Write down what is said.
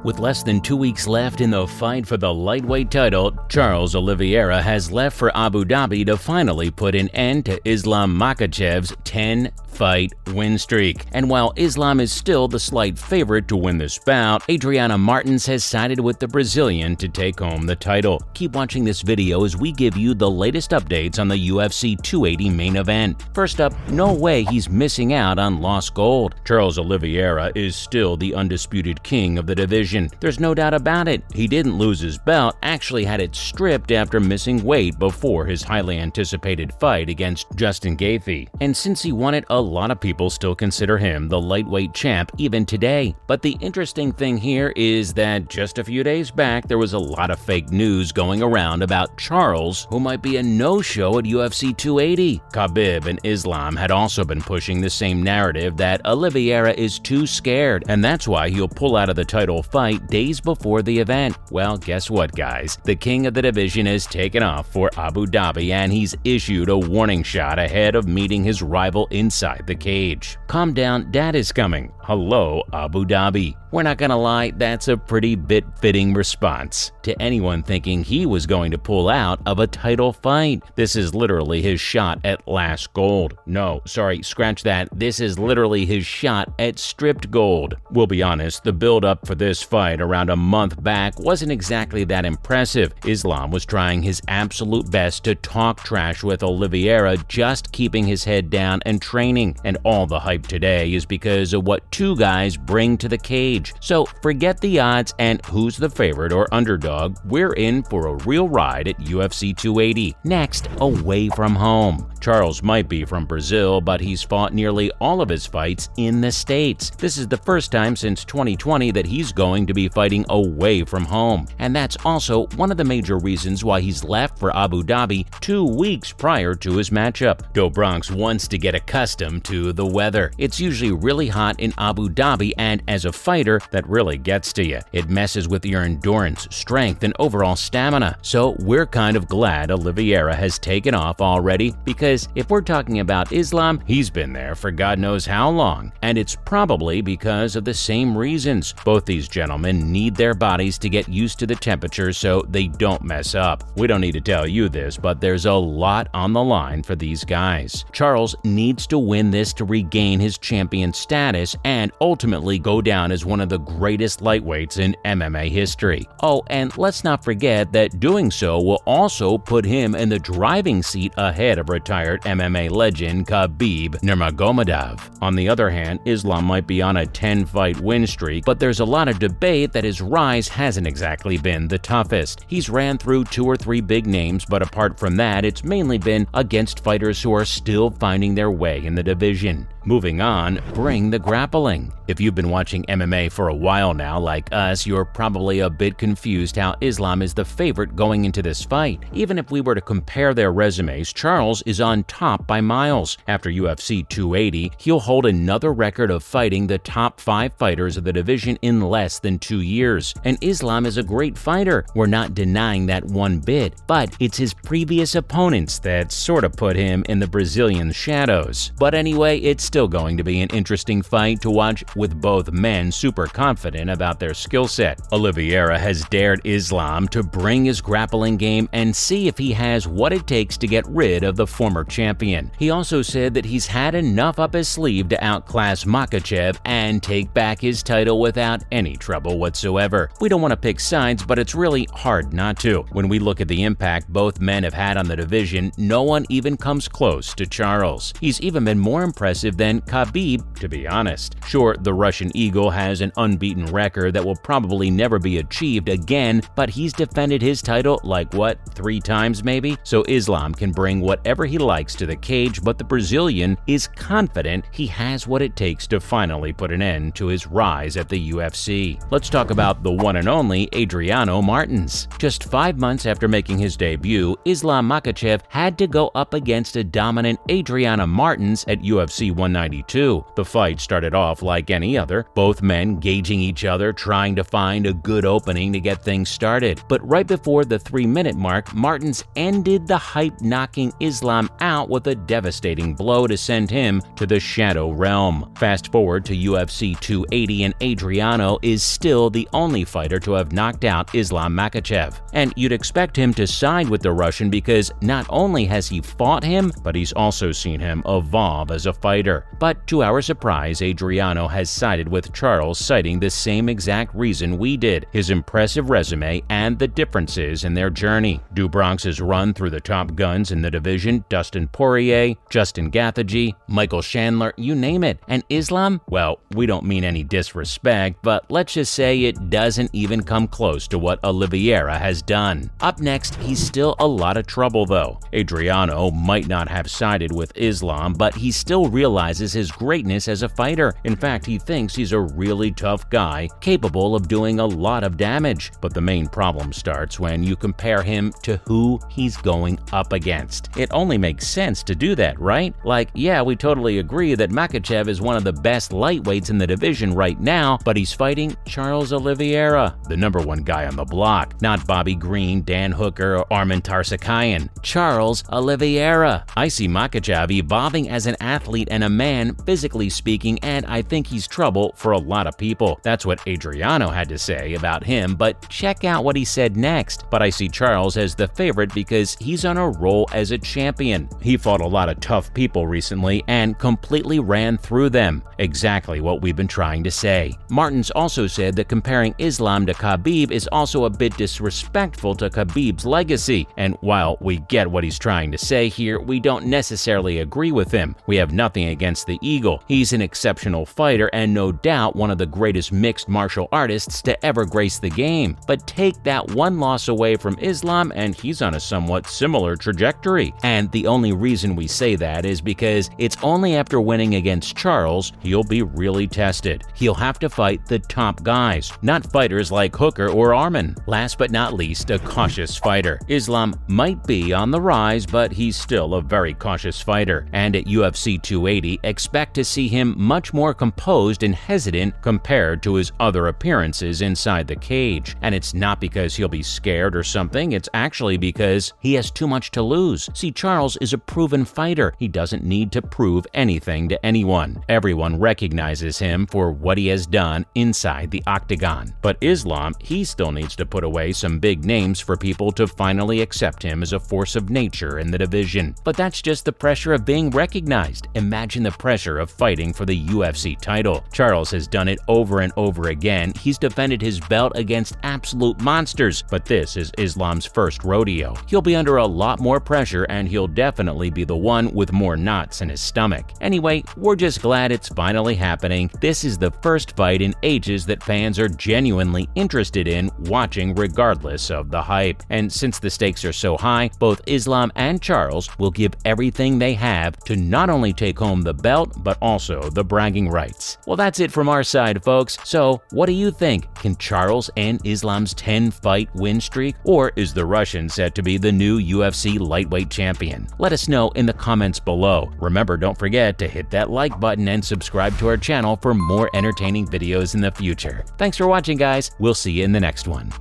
With less than 2 weeks left in the fight for the lightweight title, Charles Oliveira has left for Abu Dhabi to finally put an end to Islam Makhachev's 10-fight win streak. And while Islam is still the slight favorite to win this bout, Adriano Martins has sided with the Brazilian to take home the title. Keep watching this video as we give you the latest updates on the UFC 280 main event. First up, no way he's missing out on lost gold. Charles Oliveira is still the undisputed king of the division. There's no doubt about it. He didn't lose his belt, actually had it stripped after missing weight before his highly anticipated fight against Justin Gaethje. And since he won it, a lot of people still consider him the lightweight champ even today. But the interesting thing here is that just a few days back, there was a lot of fake news going around about Charles, who might be a no-show at UFC 280. Khabib and Islam had also been pushing the same narrative that Oliveira is too scared, and that's why he'll pull out of the title fight days before the event. Well, guess what, guys? The king of the division has taken off for Abu Dhabi, and he's issued a warning shot ahead of meeting his rival inside the cage. Calm down, dad is coming. Hello, Abu Dhabi. We're not gonna lie, that's a pretty bit-fitting response to anyone thinking he was going to pull out of a title fight. This is literally his shot at last gold. No, sorry, scratch that. This is literally his shot at stripped gold. We'll be honest, the build-up for this fight around a month back wasn't exactly that impressive. Islam was trying his absolute best to talk trash with Oliveira, just keeping his head down and training. And all the hype today is because of what two guys bring to the cage. So forget the odds and who's the favorite or underdog. We're in for a real ride at UFC 280. Next, away from home. Charles might be from Brazil, but he's fought nearly all of his fights in the States. This is the first time since 2020 that he's going to be fighting away from home. And that's also one of the major reasons why he's left for Abu Dhabi 2 weeks prior to his matchup. Bronx wants to get accustomed to the weather. It's usually really hot in Abu Dhabi, and as a fighter, that really gets to you. It messes with your endurance, strength, and overall stamina. So we're kind of glad Oliveira has taken off already, because if we're talking about Islam, he's been there for God knows how long. And it's probably because of the same reasons. Both these gentlemen need their bodies to get used to the temperature so they don't mess up. We don't need to tell you this, but there's a lot on the line for these guys. Charles needs to win this to regain his champion status and ultimately go down as one of the greatest lightweights in MMA history. Oh, and let's not forget that doing so will also put him in the driving seat ahead of retired MMA legend Khabib Nurmagomedov. On the other hand, Islam might be on a 10-fight win streak, but there's a lot of debate that his rise hasn't exactly been the toughest. He's ran through 2 or 3 big names, but apart from that, it's mainly been against fighters who are still finding their way in the division. Moving on, bring the grappling. If you've been watching MMA for a while now, like us, you're probably a bit confused how Islam is the favorite going into this fight. Even if we were to compare their resumes, Charles is on top by miles. After UFC 280, he'll hold another record of fighting the top 5 fighters of the division in less than 2 years. And Islam is a great fighter. We're not denying that one bit, but it's his previous opponents that sort of put him in the Brazilian shadows. But anyway, it's still going to be an interesting fight to watch, with both men super confident about their skill set. Oliveira has dared Islam to bring his grappling game and see if he has what it takes to get rid of the former champion. He also said that he's had enough up his sleeve to outclass Makhachev and take back his title without any trouble whatsoever. We don't want to pick sides, but it's really hard not to. When we look at the impact both men have had on the division, no one even comes close to Charles. He's even been more impressive than Khabib, to be honest. Sure, the Russian Eagle has an unbeaten record that will probably never be achieved again, but he's defended his title like what, 3 times maybe? So Islam can bring whatever he likes to the cage, but the Brazilian is confident he has what it takes to finally put an end to his rise at the UFC. Let's talk about the one and only Adriano Martins. Just 5 months after making his debut, Islam Makhachev had to go up against a dominant Adriano Martins at UFC 1 192. The fight started off like any other, both men gauging each other, trying to find a good opening to get things started. But right before the 3-minute mark, Martins ended the hype, knocking Islam out with a devastating blow to send him to the shadow realm. Fast forward to UFC 280, and Adriano is still the only fighter to have knocked out Islam Makhachev. And you'd expect him to side with the Russian because not only has he fought him, but he's also seen him evolve as a fighter. But to our surprise, Adriano has sided with Charles, citing the same exact reason we did: his impressive resume and the differences in their journey. Do Bronx's run through the top guns in the division: Dustin Poirier, Justin Gaethje, Michael Chandler, you name it. And Islam? Well, we don't mean any disrespect, but let's just say it doesn't even come close to what Oliveira has done. Up next, he's still a lot of trouble though. Adriano might not have sided with Islam, but he still realizes his greatness as a fighter. In fact, he thinks he's a really tough guy, capable of doing a lot of damage. But the main problem starts when you compare him to who he's going up against. It only makes sense to do that, right? Like, yeah, we totally agree that Makhachev is one of the best lightweights in the division right now, but he's fighting Charles Oliveira, the #1 guy on the block, not Bobby Green, Dan Hooker, or Arman Tarsakayan. Charles Oliveira. I see Makhachev evolving as an athlete and a man, physically speaking, and I think he's trouble for a lot of people. That's what Adriano had to say about him, but check out what he said next. But I see Charles as the favorite because he's on a roll as a champion. He fought a lot of tough people recently and completely ran through them. Exactly what we've been trying to say. Martins also said that comparing Islam to Khabib is also a bit disrespectful to Khabib's legacy, and while we get what he's trying to say here, we don't necessarily agree with him. We have nothing against the Eagle. He's an exceptional fighter and no doubt one of the greatest mixed martial artists to ever grace the game. But take that one loss away from Islam and he's on a somewhat similar trajectory. And the only reason we say that is because it's only after winning against Charles he'll be really tested. He'll have to fight the top guys, not fighters like Hooker or Arman. Last but not least, a cautious fighter. Islam might be on the rise, but he's still a very cautious fighter. And at UFC 280, expect to see him much more composed and hesitant compared to his other appearances inside the cage. And it's not because he'll be scared or something, it's actually because he has too much to lose. See, Charles is a proven fighter. He doesn't need to prove anything to anyone. Everyone recognizes him for what he has done inside the Octagon. But Islam, he still needs to put away some big names for people to finally accept him as a force of nature in the division. But that's just the pressure of being recognized. Imagine the pressure of fighting for the UFC title. Charles has done it over and over again. He's defended his belt against absolute monsters, but this is Islam's first rodeo. He'll be under a lot more pressure and he'll definitely be the one with more knots in his stomach. Anyway, we're just glad it's finally happening. This is the first fight in ages that fans are genuinely interested in watching regardless of the hype. And since the stakes are so high, both Islam and Charles will give everything they have to not only take home the belt, but also the bragging rights. Well, that's it from our side, folks. So, what do you think? Can Charles end Islam's 10-fight win streak? Or is the Russian set to be the new UFC lightweight champion? Let us know in the comments below. Remember, don't forget to hit that like button and subscribe to our channel for more entertaining videos in the future. Thanks for watching, guys. We'll see you in the next one.